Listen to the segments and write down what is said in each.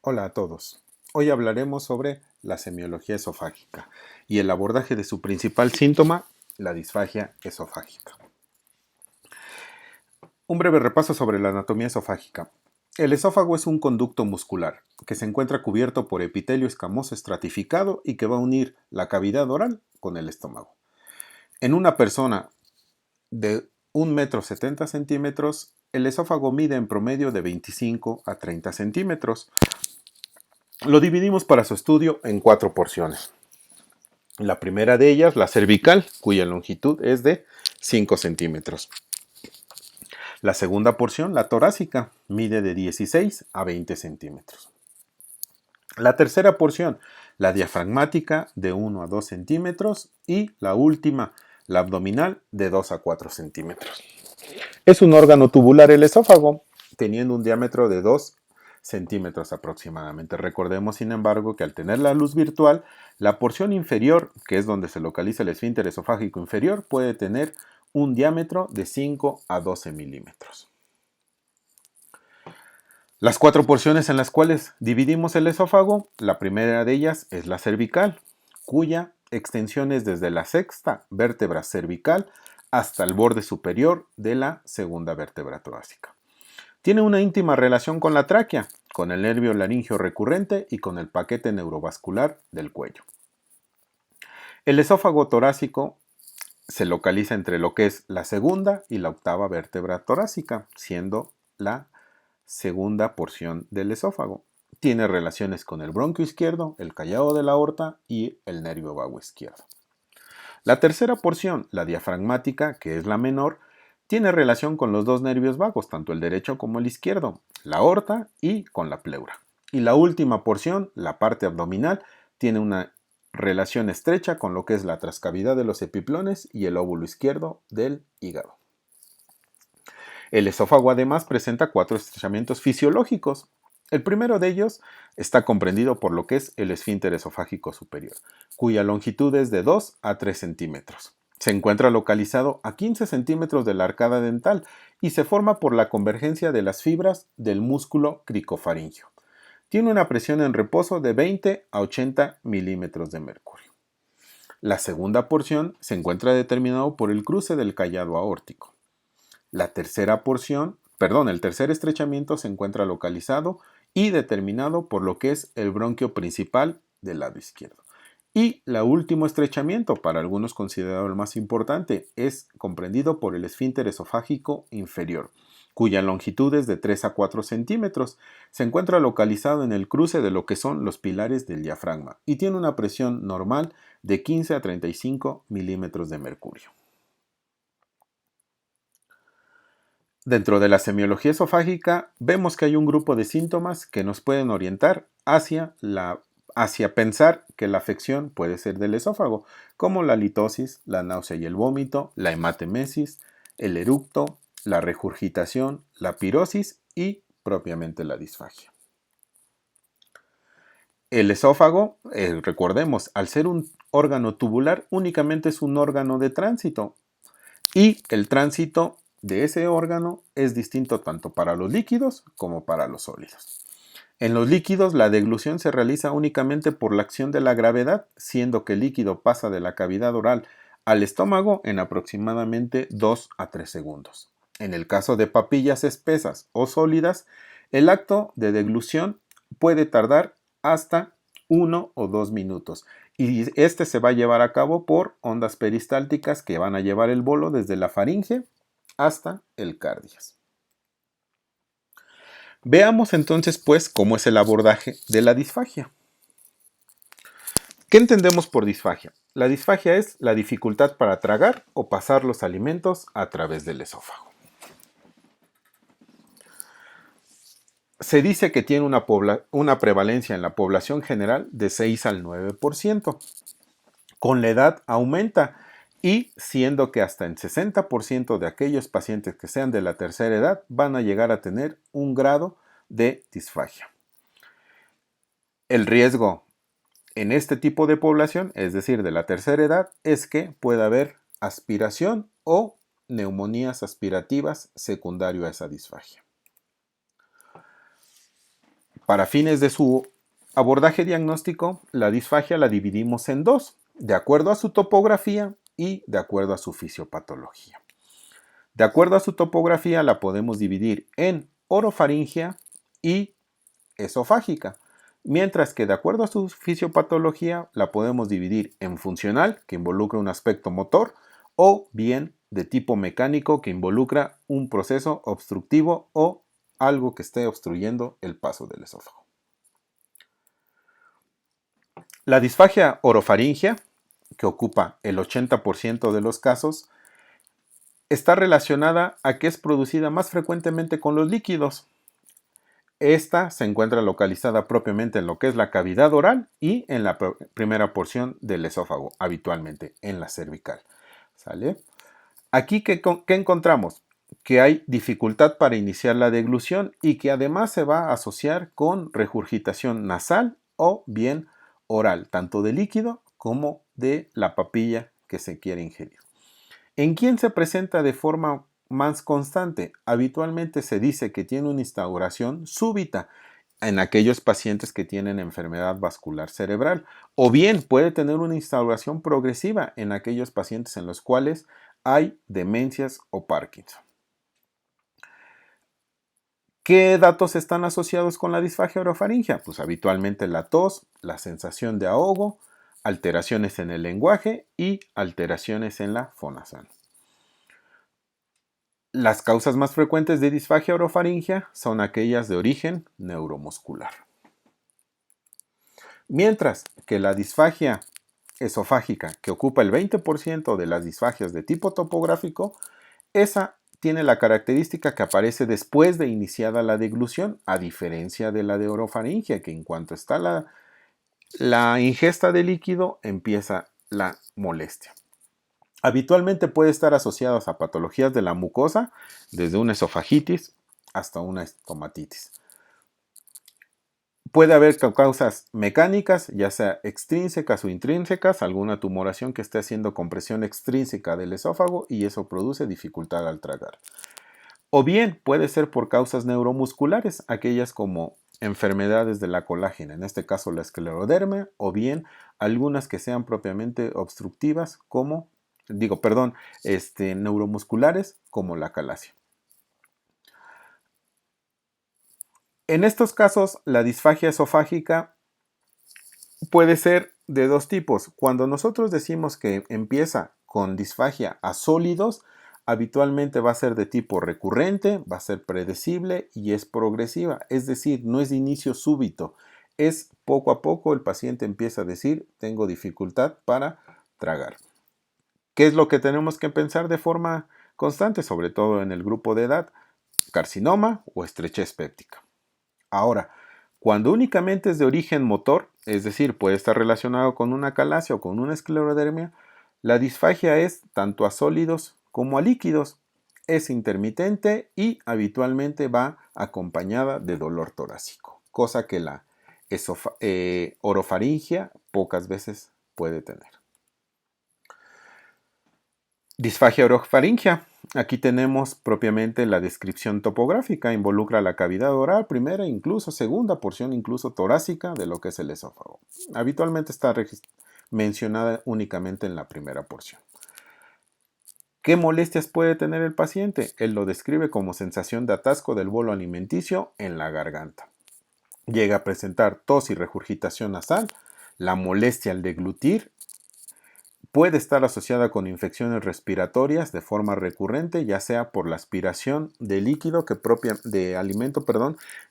Hola a todos. Hoy hablaremos sobre la semiología esofágica y el abordaje de su principal síntoma, la disfagia esofágica. Un breve repaso sobre la anatomía esofágica. El esófago es un conducto muscular que se encuentra cubierto por epitelio escamoso estratificado y que va a unir la cavidad oral con el estómago. En una persona de 1,70 m, el esófago mide en promedio de 25 a 30 centímetros. Lo dividimos para su estudio en 4 porciones. La primera de ellas, la cervical, cuya longitud es de 5 centímetros. La segunda porción, la torácica, mide de 16 a 20 centímetros. La tercera porción, la diafragmática, de 1 a 2 centímetros. Y la última, la abdominal, de 2 a 4 centímetros. Es un órgano tubular el esófago, teniendo un diámetro de 2 centímetros aproximadamente. Recordemos, sin embargo, que al tener la luz virtual, la porción inferior, que es donde se localiza el esfínter esofágico inferior, puede tener un diámetro de 5 a 12 milímetros. Las 4 porciones en las cuales dividimos el esófago, la primera de ellas es la cervical, cuya extensión es desde la sexta vértebra cervical hasta el borde superior de la segunda vértebra torácica. Tiene una íntima relación con la tráquea, con el nervio laríngeo recurrente y con el paquete neurovascular del cuello. El esófago torácico se localiza entre lo que es la segunda y la octava vértebra torácica, siendo la segunda porción del esófago. Tiene relaciones con el bronquio izquierdo, el callado de la aorta y el nervio vago izquierdo. La tercera porción, la diafragmática, que es la menor, tiene relación con los dos nervios vagos, tanto el derecho como el izquierdo, la aorta y con la pleura. Y la última porción, la parte abdominal, tiene una relación estrecha con lo que es la trascavidad de los epiplones y el óvulo izquierdo del hígado. El esófago además presenta 4 estrechamientos fisiológicos. El primero de ellos está comprendido por lo que es el esfínter esofágico superior, cuya longitud es de 2 a 3 centímetros. Se encuentra localizado a 15 centímetros de la arcada dental y se forma por la convergencia de las fibras del músculo cricofaríngeo. Tiene una presión en reposo de 20 a 80 milímetros de mercurio. La segunda porción se encuentra determinado por el cruce del callado aórtico. El tercer estrechamiento se encuentra localizado y determinado por lo que es el bronquio principal del lado izquierdo. Y el último estrechamiento, para algunos considerado el más importante, es comprendido por el esfínter esofágico inferior, cuya longitud es de 3 a 4 centímetros. Se encuentra localizado en el cruce de lo que son los pilares del diafragma y tiene una presión normal de 15 a 35 milímetros de mercurio. Dentro de la semiología esofágica vemos que hay un grupo de síntomas que nos pueden orientar hacia pensar que la afección puede ser del esófago, como la litosis, la náusea y el vómito, la hematemesis, el eructo, la regurgitación, la pirosis y propiamente la disfagia. El esófago, recordemos, al ser un órgano tubular, únicamente es un órgano de tránsito y el tránsito de ese órgano es distinto tanto para los líquidos como para los sólidos. En los líquidos, la deglución se realiza únicamente por la acción de la gravedad, siendo que el líquido pasa de la cavidad oral al estómago en aproximadamente 2 a 3 segundos. En el caso de papillas espesas o sólidas, el acto de deglución puede tardar hasta 1 o 2 minutos y este se va a llevar a cabo por ondas peristálticas que van a llevar el bolo desde la faringe hasta el cardias. Veamos entonces pues cómo es el abordaje de la disfagia. ¿Qué entendemos por disfagia? La disfagia es la dificultad para tragar o pasar los alimentos a través del esófago. Se dice que tiene una prevalencia en la población general de 6 al 9%. Con la edad aumenta y siendo que hasta en 60% de aquellos pacientes que sean de la tercera edad van a llegar a tener un grado de disfagia. El riesgo en este tipo de población, es decir, de la tercera edad, es que pueda haber aspiración o neumonías aspirativas secundario a esa disfagia. Para fines de su abordaje diagnóstico, la disfagia la dividimos en dos, de acuerdo a su topografía y de acuerdo a su fisiopatología. De acuerdo a su topografía la podemos dividir en orofaringea y esofágica, mientras que de acuerdo a su fisiopatología la podemos dividir en funcional, que involucra un aspecto motor, o bien de tipo mecánico, que involucra un proceso obstructivo o algo que esté obstruyendo el paso del esófago. La disfagia orofaringea, que ocupa el 80% de los casos, está relacionada a que es producida más frecuentemente con los líquidos. Esta se encuentra localizada propiamente en lo que es la cavidad oral y en la primera porción del esófago, habitualmente en la cervical. ¿Sale? Aquí, ¿qué encontramos? Que hay dificultad para iniciar la deglución y que además se va a asociar con regurgitación nasal o bien oral, tanto de líquido como de la papilla que se quiere ingerir. ¿En quién se presenta de forma más constante? Habitualmente se dice que tiene una instauración súbita en aquellos pacientes que tienen enfermedad vascular cerebral, o bien puede tener una instauración progresiva en aquellos pacientes en los cuales hay demencias o Parkinson. ¿Qué datos están asociados con la disfagia orofaringea? Pues habitualmente la tos, la sensación de ahogo, alteraciones en el lenguaje y alteraciones en la fonasal. Las causas más frecuentes de disfagia orofaringea son aquellas de origen neuromuscular. Mientras que la disfagia esofágica, que ocupa el 20% de las disfagias de tipo topográfico, esa tiene la característica que aparece después de iniciada la deglución, a diferencia de la de orofaringea, que en cuanto está la ingesta de líquido, empieza la molestia. Habitualmente puede estar asociada a patologías de la mucosa, desde una esofagitis hasta una estomatitis. Puede haber causas mecánicas, ya sea extrínsecas o intrínsecas, alguna tumoración que esté haciendo compresión extrínseca del esófago y eso produce dificultad al tragar. O bien puede ser por causas neuromusculares, aquellas como enfermedades de la colágena, en este caso la esclerodermia, o bien algunas que sean propiamente obstructivas como, neuromusculares como la calasia. En estos casos, la disfagia esofágica puede ser de dos tipos. Cuando nosotros decimos que empieza con disfagia a sólidos, habitualmente va a ser de tipo recurrente, va a ser predecible y es progresiva. Es decir, no es de inicio súbito. Es poco a poco el paciente empieza a decir, tengo dificultad para tragar. ¿Qué es lo que tenemos que pensar de forma constante, sobre todo en el grupo de edad? Carcinoma o estrechez péptica. Ahora, cuando únicamente es de origen motor, es decir, puede estar relacionado con una calasia o con una esclerodermia, la disfagia es tanto a sólidos como a líquidos. Es intermitente y habitualmente va acompañada de dolor torácico, cosa que la orofaringea pocas veces puede tener. Disfagia orofaringea. Aquí tenemos propiamente la descripción topográfica, involucra la cavidad oral, primera, incluso segunda porción, incluso torácica de lo que es el esófago. Habitualmente está mencionada únicamente en la primera porción. ¿Qué molestias puede tener el paciente? Él lo describe como sensación de atasco del bolo alimenticio en la garganta. Llega a presentar tos y regurgitación nasal, la molestia al deglutir. Puede estar asociada con infecciones respiratorias de forma recurrente, ya sea por la aspiración de líquido de alimento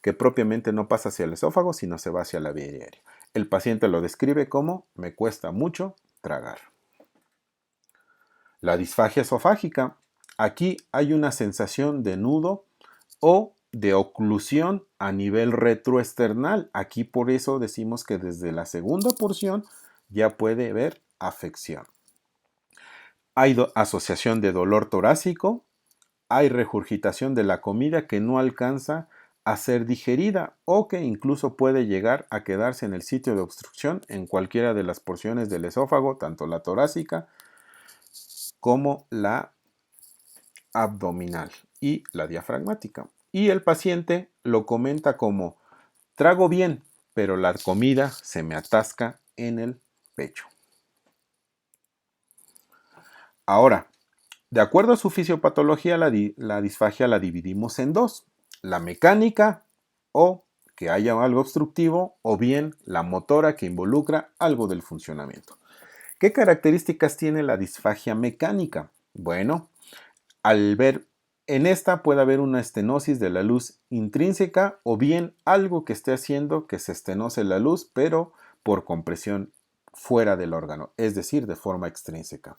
que propiamente no pasa hacia el esófago, sino se va hacia la vía aérea. El paciente lo describe como me cuesta mucho tragar. La disfagia esofágica. Aquí hay una sensación de nudo o de oclusión a nivel retroesternal. Aquí por eso decimos que desde la segunda porción ya puede haber afección. Hay asociación de dolor torácico, hay regurgitación de la comida que no alcanza a ser digerida o que incluso puede llegar a quedarse en el sitio de obstrucción en cualquiera de las porciones del esófago, tanto la torácica como la abdominal y la diafragmática. Y el paciente lo comenta como Trago bien, pero la comida se me atasca en el pecho. Ahora, de acuerdo a su fisiopatología, la disfagia la dividimos en dos: la mecánica, o que haya algo obstructivo, o bien la motora, que involucra algo del funcionamiento. ¿Qué características tiene la disfagia mecánica? Bueno, al ver en esta puede haber una estenosis de la luz intrínseca, o bien algo que esté haciendo que se estenose la luz, pero por compresión fuera del órgano, es decir, de forma extrínseca.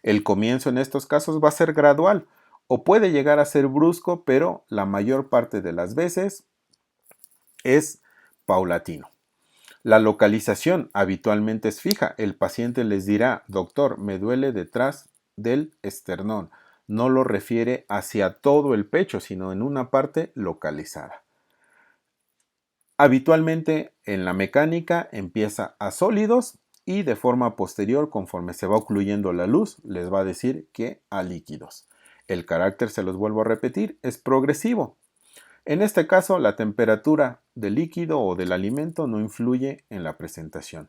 El comienzo en estos casos va a ser gradual, o puede llegar a ser brusco, pero la mayor parte de las veces es paulatino. La localización habitualmente es fija. El paciente les dirá: doctor, me duele detrás del esternón. No lo refiere hacia todo el pecho, sino en una parte localizada. Habitualmente en la mecánica empieza a sólidos y de forma posterior, conforme se va ocluyendo la luz, les va a decir que a líquidos. El carácter, se los vuelvo a repetir, es progresivo. En este caso, la temperatura del líquido o del alimento no influye en la presentación.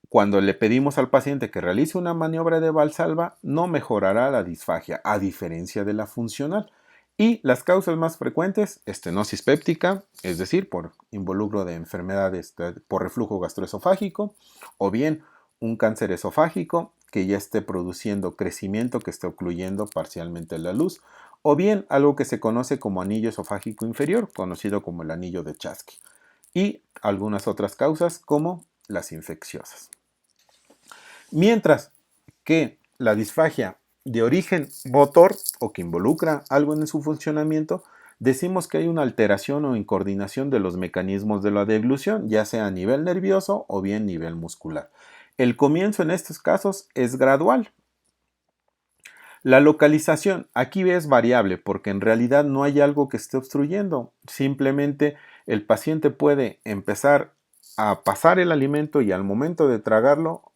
Cuando le pedimos al paciente que realice una maniobra de Valsalva, no mejorará la disfagia, a diferencia de la funcional. Y las causas más frecuentes: estenosis péptica, es decir, por involucro de enfermedades por reflujo gastroesofágico, o bien un cáncer esofágico que ya esté produciendo crecimiento, que esté ocluyendo parcialmente la luz, o bien algo que se conoce como anillo esofágico inferior, conocido como el anillo de Chasky, y algunas otras causas como las infecciosas. Mientras que la disfagia de origen motor, o que involucra algo en su funcionamiento, decimos que hay una alteración o incoordinación de los mecanismos de la deglución, ya sea a nivel nervioso o bien a nivel muscular. El comienzo en estos casos es gradual. La localización aquí es variable, porque en realidad no hay algo que esté obstruyendo. Simplemente el paciente puede empezar a pasar el alimento y al momento de tragarlo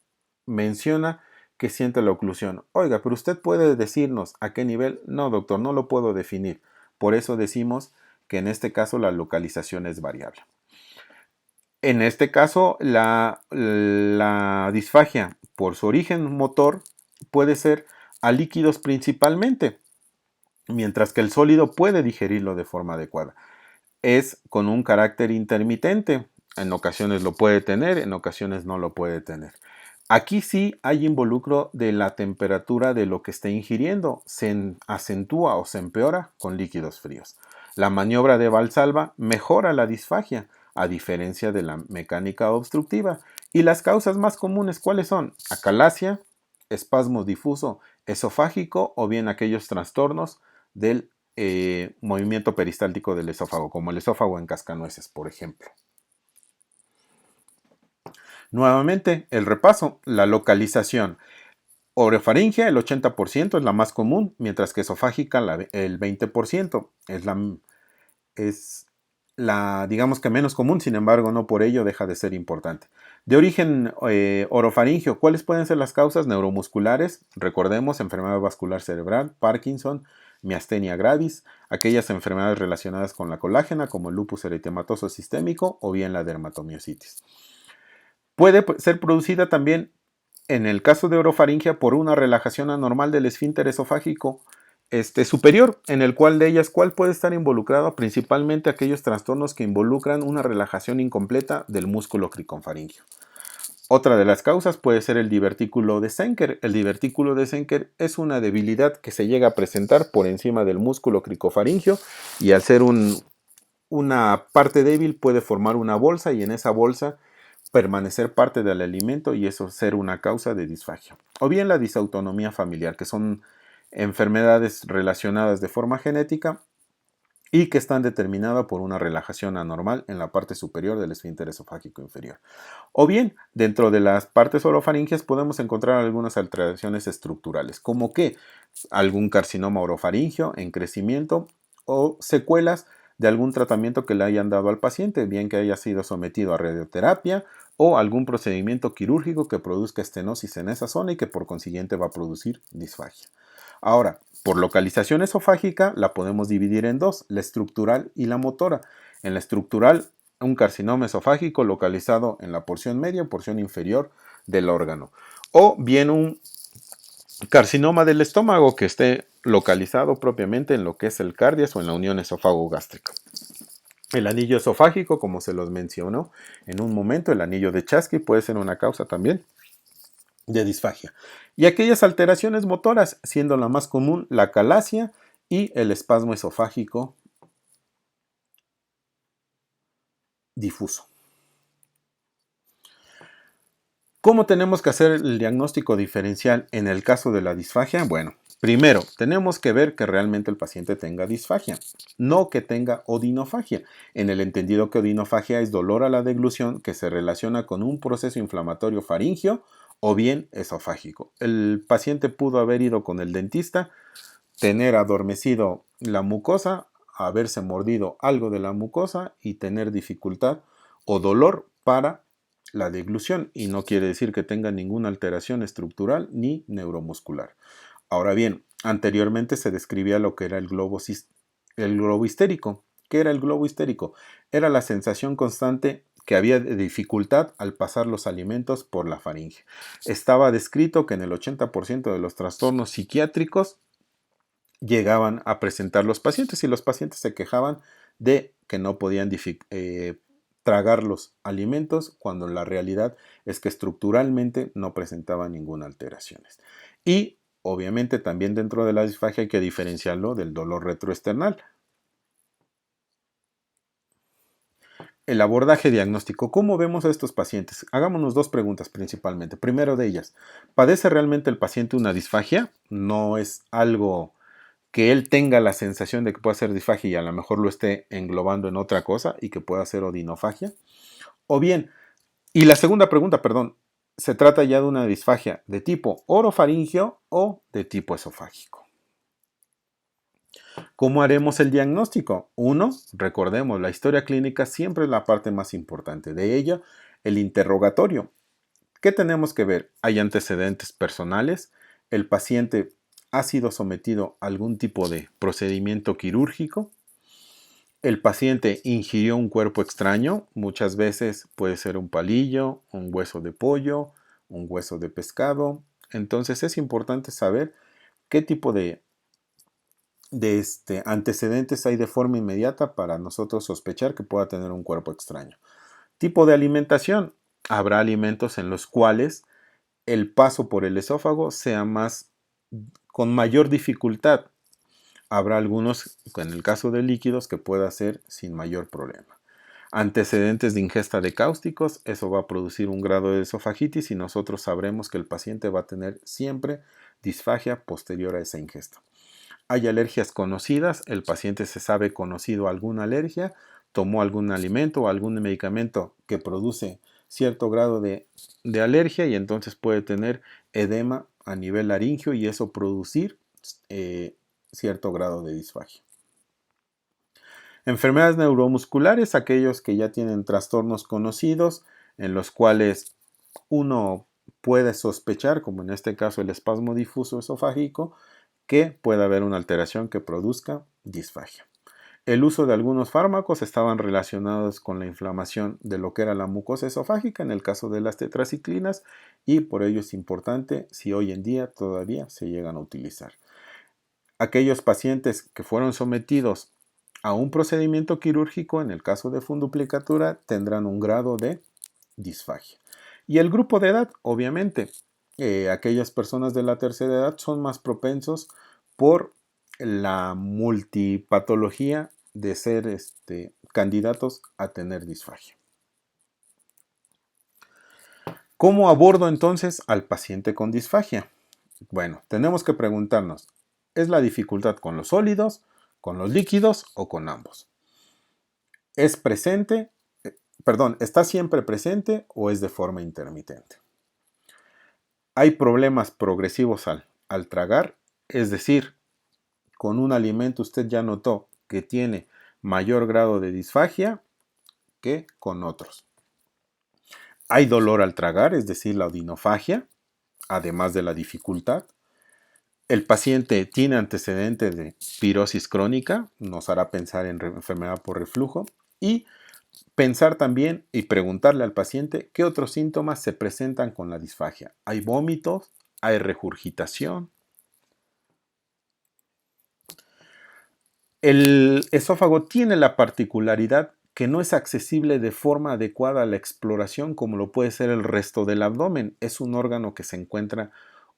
menciona que siente la oclusión. Oiga, pero usted puede decirnos a qué nivel. No, doctor, no lo puedo definir. Por eso decimos que en este caso la localización es variable. En este caso, la disfagia por su origen motor puede ser a líquidos principalmente, mientras que el sólido puede digerirlo de forma adecuada. Es con un carácter intermitente. En ocasiones lo puede tener, en ocasiones no lo puede tener. Aquí sí hay involucro de la temperatura de lo que esté ingiriendo. Se acentúa o se empeora con líquidos fríos. La maniobra de Valsalva mejora la disfagia, a diferencia de la mecánica obstructiva. Y las causas más comunes, ¿cuáles son? Acalasia, espasmo difuso esofágico, o bien aquellos trastornos del movimiento peristáltico del esófago, como el esófago en cascanueces, por ejemplo. Nuevamente, el repaso: la localización. Orofaringia, el 80%, es la más común, mientras que esofágica el 20%. Es la, digamos que menos común, sin embargo, no por ello deja de ser importante. De origen orofaringio, ¿cuáles pueden ser las causas? Neuromusculares, recordemos: enfermedad vascular cerebral, Parkinson, miastenia gravis, aquellas enfermedades relacionadas con la colágena, como el lupus eritematoso sistémico, o bien la dermatomiositis. Puede ser producida también, en el caso de orofaringia, por una relajación anormal del esfínter esofágico superior, en el cual de ellas, ¿cuál puede estar involucrado? Principalmente aquellos trastornos que involucran una relajación incompleta del músculo criconfaringio. Otra de las causas puede ser el divertículo de Zenker. El divertículo de Zenker es una debilidad que se llega a presentar por encima del músculo cricofaringio, y al ser una parte débil puede formar una bolsa, y en esa bolsa permanecer parte del alimento, y eso ser una causa de disfagia. O bien la disautonomía familiar, que son enfermedades relacionadas de forma genética y que están determinadas por una relajación anormal en la parte superior del esfínter esofágico inferior. O bien, dentro de las partes orofaringias podemos encontrar algunas alteraciones estructurales, como que algún carcinoma orofaringio en crecimiento, o secuelas de algún tratamiento que le hayan dado al paciente, bien que haya sido sometido a radioterapia o algún procedimiento quirúrgico que produzca estenosis en esa zona y que por consiguiente va a producir disfagia. Ahora, por localización esofágica la podemos dividir en dos: la estructural y la motora. En la estructural un carcinoma esofágico localizado en la porción media o porción inferior del órgano. O bien un carcinoma del estómago que esté localizado propiamente en lo que es el cardias o en la unión esófago-gástrica. El anillo esofágico, como se los mencionó en un momento, el anillo de Chasky puede ser una causa también de disfagia. Y aquellas alteraciones motoras, siendo la más común la calasia y el espasmo esofágico difuso. ¿Cómo tenemos que hacer el diagnóstico diferencial en el caso de la disfagia? Bueno, primero, tenemos que ver que realmente el paciente tenga disfagia, no que tenga odinofagia, en el entendido que odinofagia es dolor a la deglución que se relaciona con un proceso inflamatorio faríngeo o bien esofágico. El paciente pudo haber ido con el dentista, tener adormecido la mucosa, haberse mordido algo de la mucosa y tener dificultad o dolor para la deglución, y no quiere decir que tenga ninguna alteración estructural ni neuromuscular. Ahora bien, anteriormente se describía lo que era el globo histérico. ¿Qué era el globo histérico? Era la sensación constante que había de dificultad al pasar los alimentos por la faringe. Estaba descrito que en el 80% de los trastornos psiquiátricos llegaban a presentar los pacientes y los pacientes se quejaban de que no podían tragar los alimentos cuando la realidad es que estructuralmente no presentaban ninguna alteración. Y obviamente también dentro de la disfagia hay que diferenciarlo del dolor retroesternal. El abordaje diagnóstico. ¿Cómo vemos a estos pacientes? Hagámonos dos preguntas principalmente. Primero de ellas, ¿padece realmente el paciente una disfagia? No es algo que él tenga la sensación de que pueda ser disfagia y a lo mejor lo esté englobando en otra cosa y que pueda ser odinofagia. O bien, y la segunda pregunta, perdón, ¿se trata ya de una disfagia de tipo orofaringeo o de tipo esofágico? ¿Cómo haremos el diagnóstico? Uno, recordemos, la historia clínica siempre es la parte más importante. De ello, el interrogatorio. ¿Qué tenemos que ver? ¿Hay antecedentes personales? ¿El paciente ha sido sometido a algún tipo de procedimiento quirúrgico? ¿El paciente ingirió un cuerpo extraño? Muchas veces puede ser un palillo, un hueso de pollo, un hueso de pescado. Entonces es importante saber qué tipo de antecedentes hay de forma inmediata para nosotros sospechar que pueda tener un cuerpo extraño. Tipo de alimentación. Habrá alimentos en los cuales el paso por el esófago sea con mayor dificultad. Habrá algunos, en el caso de líquidos, que pueda ser sin mayor problema. Antecedentes de ingesta de cáusticos, eso va a producir un grado de esofagitis y nosotros sabremos que el paciente va a tener siempre disfagia posterior a esa ingesta. Hay alergias conocidas, el paciente se sabe conocido alguna alergia, tomó algún alimento o algún medicamento que produce cierto grado de alergia y entonces puede tener edema a nivel laringio y eso producir cierto grado de disfagia. Enfermedades neuromusculares, aquellos que ya tienen trastornos conocidos en los cuales uno puede sospechar, como en este caso el espasmo difuso esofágico, que puede haber una alteración que produzca disfagia. El uso de algunos fármacos estaban relacionados con la inflamación de lo que era la mucosa esofágica, en el caso de las tetraciclinas, y por ello es importante si hoy en día todavía se llegan a utilizar. Aquellos pacientes que fueron sometidos a un procedimiento quirúrgico, en el caso de funduplicatura, tendrán un grado de disfagia. Y el grupo de edad, obviamente, aquellas personas de la tercera edad son más propensos por la multipatología de ser candidatos a tener disfagia. ¿Cómo abordo entonces al paciente con disfagia? Bueno, tenemos que preguntarnos, ¿es la dificultad con los sólidos, con los líquidos o con ambos? ¿Es presente? ¿Está siempre presente o es de forma intermitente? ¿Hay problemas progresivos al tragar? Es decir, con un alimento usted ya notó que tiene mayor grado de disfagia que con otros. ¿Hay dolor al tragar? Es decir, la odinofagia, además de la dificultad. El paciente tiene antecedentes de pirosis crónica, nos hará pensar en enfermedad por reflujo. Y Pensar también y preguntarle al paciente qué otros síntomas se presentan con la disfagia. ¿Hay vómitos? ¿Hay regurgitación? El esófago tiene la particularidad que no es accesible de forma adecuada a la exploración como lo puede ser el resto del abdomen. Es un órgano que se encuentra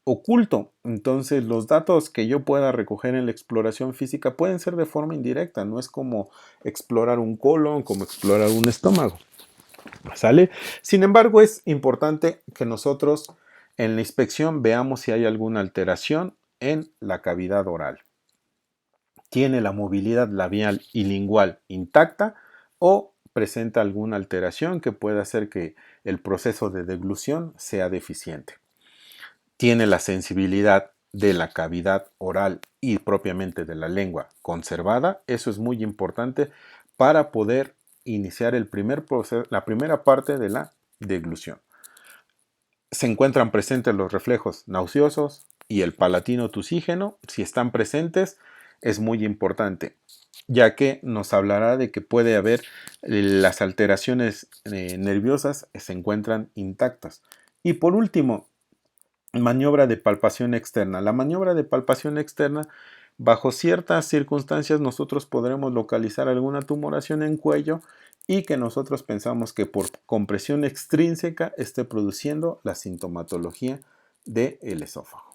oculto. Entonces los datos que yo pueda recoger en la exploración física pueden ser de forma indirecta. No es como explorar un colon, como explorar un estómago. ¿Sale? Sin embargo, es importante que nosotros en la inspección veamos si hay alguna alteración en la cavidad oral. ¿Tiene la movilidad labial y lingual intacta o presenta alguna alteración que pueda hacer que el proceso de deglución sea deficiente? ¿Tiene la sensibilidad de la cavidad oral y propiamente de la lengua conservada? Eso es muy importante para poder iniciar el primer proceso, la primera parte de la deglución. Se encuentran presentes los reflejos nauseosos y el palatino tusígeno. Si están presentes, es muy importante, ya que nos hablará de que puede haber las alteraciones nerviosas se encuentran intactas. Y por último, maniobra de palpación externa. La maniobra de palpación externa, bajo ciertas circunstancias nosotros podremos localizar alguna tumoración en cuello y que nosotros pensamos que por compresión extrínseca esté produciendo la sintomatología del esófago.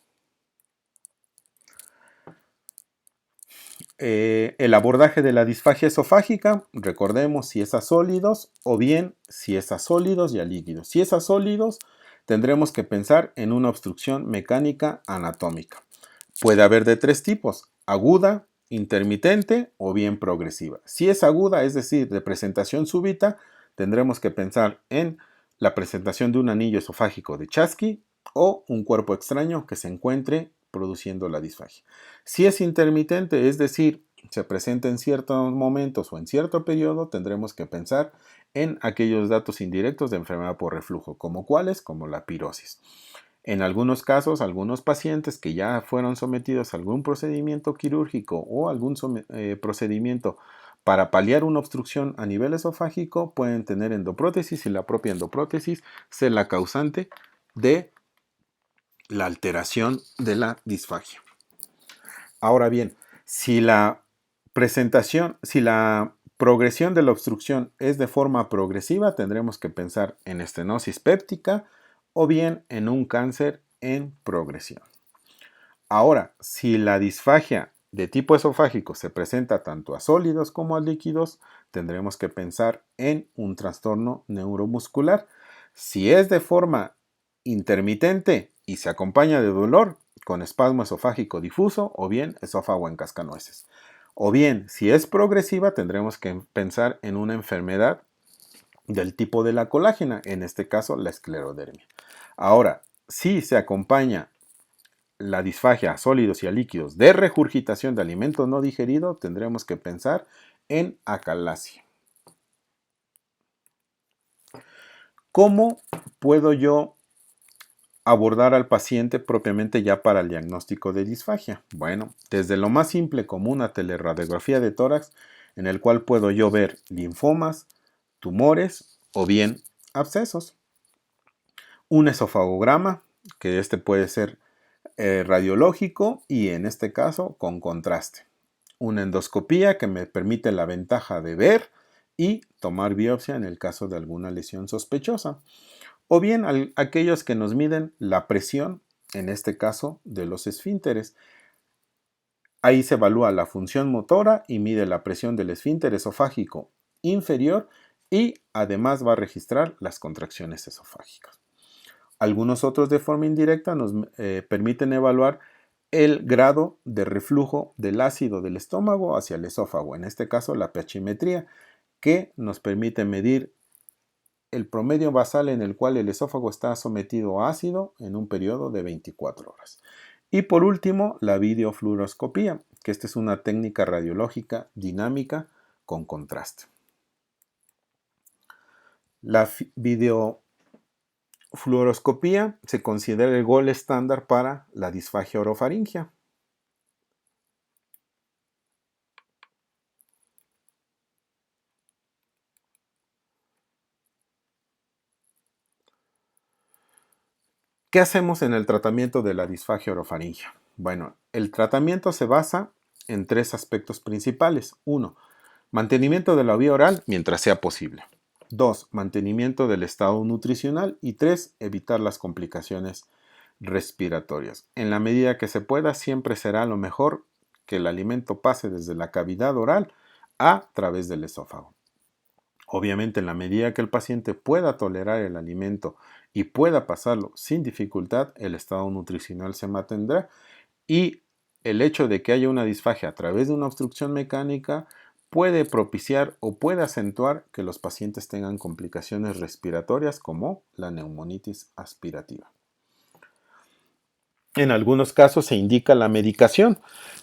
El abordaje de la disfagia esofágica, recordemos si es a sólidos o bien si es a sólidos y a líquidos. Si es a sólidos, tendremos que pensar en una obstrucción mecánica anatómica. Puede haber de tres tipos: aguda, intermitente o bien progresiva. Si es aguda, es decir, de presentación súbita, tendremos que pensar en la presentación de un anillo esofágico de Chasky o un cuerpo extraño que se encuentre produciendo la disfagia. Si es intermitente, es decir, se presenta en ciertos momentos o en cierto periodo, tendremos que pensar en aquellos datos indirectos de enfermedad por reflujo, como cuáles, como la pirosis. En algunos casos, algunos pacientes que ya fueron sometidos a algún procedimiento quirúrgico o algún procedimiento para paliar una obstrucción a nivel esofágico pueden tener endoprótesis y la propia endoprótesis ser la causante de la alteración de la disfagia. Ahora bien, si la progresión de la obstrucción es de forma progresiva, tendremos que pensar en estenosis péptica o bien en un cáncer en progresión. Ahora, si la disfagia de tipo esofágico se presenta tanto a sólidos como a líquidos, tendremos que pensar en un trastorno neuromuscular. Si es de forma intermitente y se acompaña de dolor, con espasmo esofágico difuso o bien esófago en cascanueces. O bien, si es progresiva, tendremos que pensar en una enfermedad del tipo de la colágena, en este caso la esclerodermia. Ahora, si se acompaña la disfagia a sólidos y a líquidos de regurgitación de alimento no digerido, tendremos que pensar en acalasia. ¿Cómo puedo yo abordar al paciente propiamente ya para el diagnóstico de disfagia? Bueno, desde lo más simple como una teleradiografía de tórax, en el cual puedo yo ver linfomas, tumores o bien abscesos. Un esofagograma, que este puede ser radiológico y en este caso con contraste. Una endoscopía que me permite la ventaja de ver y tomar biopsia en el caso de alguna lesión sospechosa. O bien aquellos que nos miden la presión, en este caso de los esfínteres. Ahí se evalúa la función motora y mide la presión del esfínter esofágico inferior y además va a registrar las contracciones esofágicas. Algunos otros de forma indirecta nos permiten evaluar el grado de reflujo del ácido del estómago hacia el esófago, en este caso la pHimetría, que nos permite medir el promedio basal en el cual el esófago está sometido a ácido en un periodo de 24 horas. Y por último, la videofluoroscopía, que esta es una técnica radiológica dinámica con contraste. La videofluoroscopía se considera el gold estándar para la disfagia orofaringia. ¿Qué hacemos en el tratamiento de la disfagia orofaringea? Bueno, el tratamiento se basa en 3 aspectos principales. 1. Mantenimiento de la vía oral mientras sea posible. 2. Mantenimiento del estado nutricional. Y 3. Evitar las complicaciones respiratorias. En la medida que se pueda, siempre será lo mejor que el alimento pase desde la cavidad oral a través del esófago. Obviamente, en la medida que el paciente pueda tolerar el alimento y pueda pasarlo sin dificultad, el estado nutricional se mantendrá y el hecho de que haya una disfagia a través de una obstrucción mecánica puede propiciar o puede acentuar que los pacientes tengan complicaciones respiratorias como la neumonitis aspirativa. En algunos casos se indica la medicación,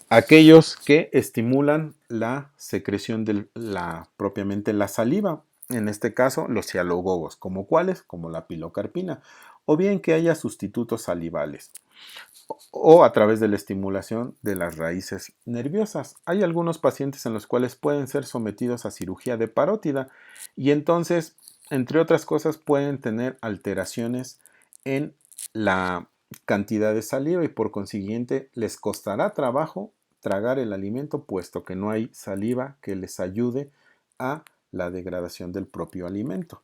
aquellos que estimulan la secreción de propiamente la saliva, en este caso los cialogogos, como cuáles, como la pilocarpina, o bien que haya sustitutos salivales, o a través de la estimulación de las raíces nerviosas. Hay algunos pacientes en los cuales pueden ser sometidos a cirugía de parótida y entonces, entre otras cosas, pueden tener alteraciones en la cantidad de saliva y por consiguiente les costará trabajo tragar el alimento puesto que no hay saliva que les ayude a la degradación del propio alimento.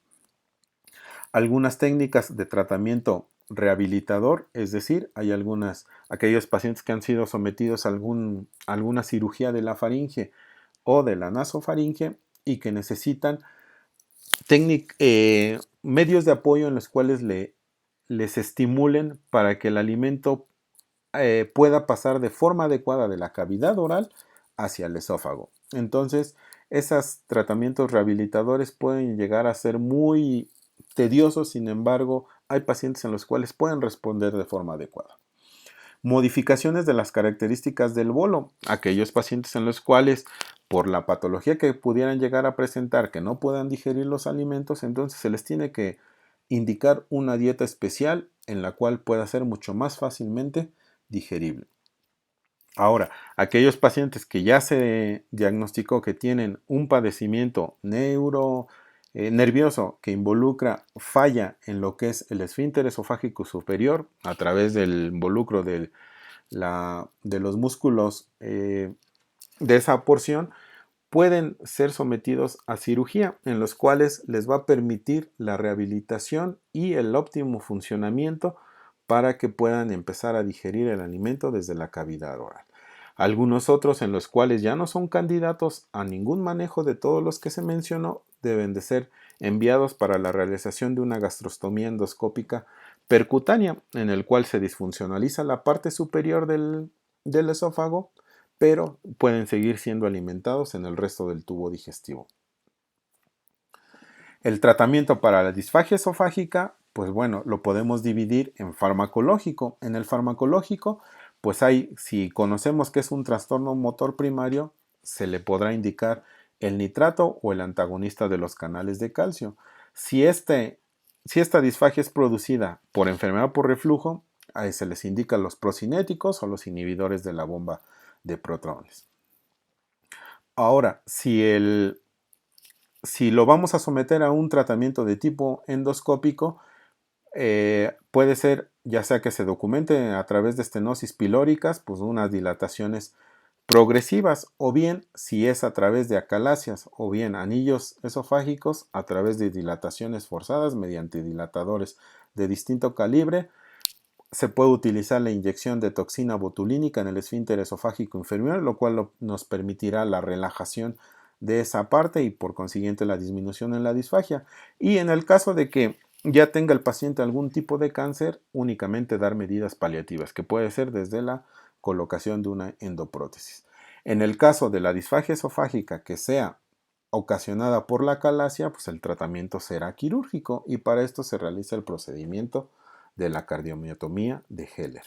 Algunas técnicas de tratamiento rehabilitador, es decir, hay aquellos pacientes que han sido sometidos a alguna cirugía de la faringe o de la nasofaringe y que necesitan medios de apoyo en los cuales les estimulen para que el alimento pueda pasar de forma adecuada de la cavidad oral hacia el esófago. Entonces, esos tratamientos rehabilitadores pueden llegar a ser muy tediosos, sin embargo, hay pacientes en los cuales pueden responder de forma adecuada. Modificaciones de las características del bolo, aquellos pacientes en los cuales por la patología que pudieran llegar a presentar que no puedan digerir los alimentos, entonces se les tiene que indicar una dieta especial en la cual pueda ser mucho más fácilmente digerible. Ahora, aquellos pacientes que ya se diagnosticó que tienen un padecimiento nervioso que involucra falla en lo que es el esfínter esofágico superior a través del involucro de los músculos de esa porción, pueden ser sometidos a cirugía en los cuales les va a permitir la rehabilitación y el óptimo funcionamiento para que puedan empezar a digerir el alimento desde la cavidad oral. Algunos otros en los cuales ya no son candidatos a ningún manejo de todos los que se mencionó deben de ser enviados para la realización de una gastrostomía endoscópica percutánea en el cual se disfuncionaliza la parte superior del esófago, pero pueden seguir siendo alimentados en el resto del tubo digestivo. El tratamiento para la disfagia esofágica, pues bueno, lo podemos dividir en farmacológico. En el farmacológico, pues si conocemos que es un trastorno motor primario, se le podrá indicar el nitrato o el antagonista de los canales de calcio. Si esta disfagia es producida por enfermedad por reflujo, ahí se les indica los procinéticos o los inhibidores de la bomba de protones. Ahora, si lo vamos a someter a un tratamiento de tipo endoscópico, puede ser ya sea que se documente a través de estenosis pilóricas, pues unas dilataciones progresivas, o bien si es a través de acalacias o bien anillos esofágicos a través de dilataciones forzadas mediante dilatadores de distinto calibre. Se puede utilizar la inyección de toxina botulínica en el esfínter esofágico inferior, lo cual nos permitirá la relajación de esa parte y por consiguiente la disminución en la disfagia. Y en el caso de que ya tenga el paciente algún tipo de cáncer, únicamente dar medidas paliativas, que puede ser desde la colocación de una endoprótesis. En el caso de la disfagia esofágica que sea ocasionada por la acalasia, pues el tratamiento será quirúrgico y para esto se realiza el procedimiento de la cardiomiotomía de Heller.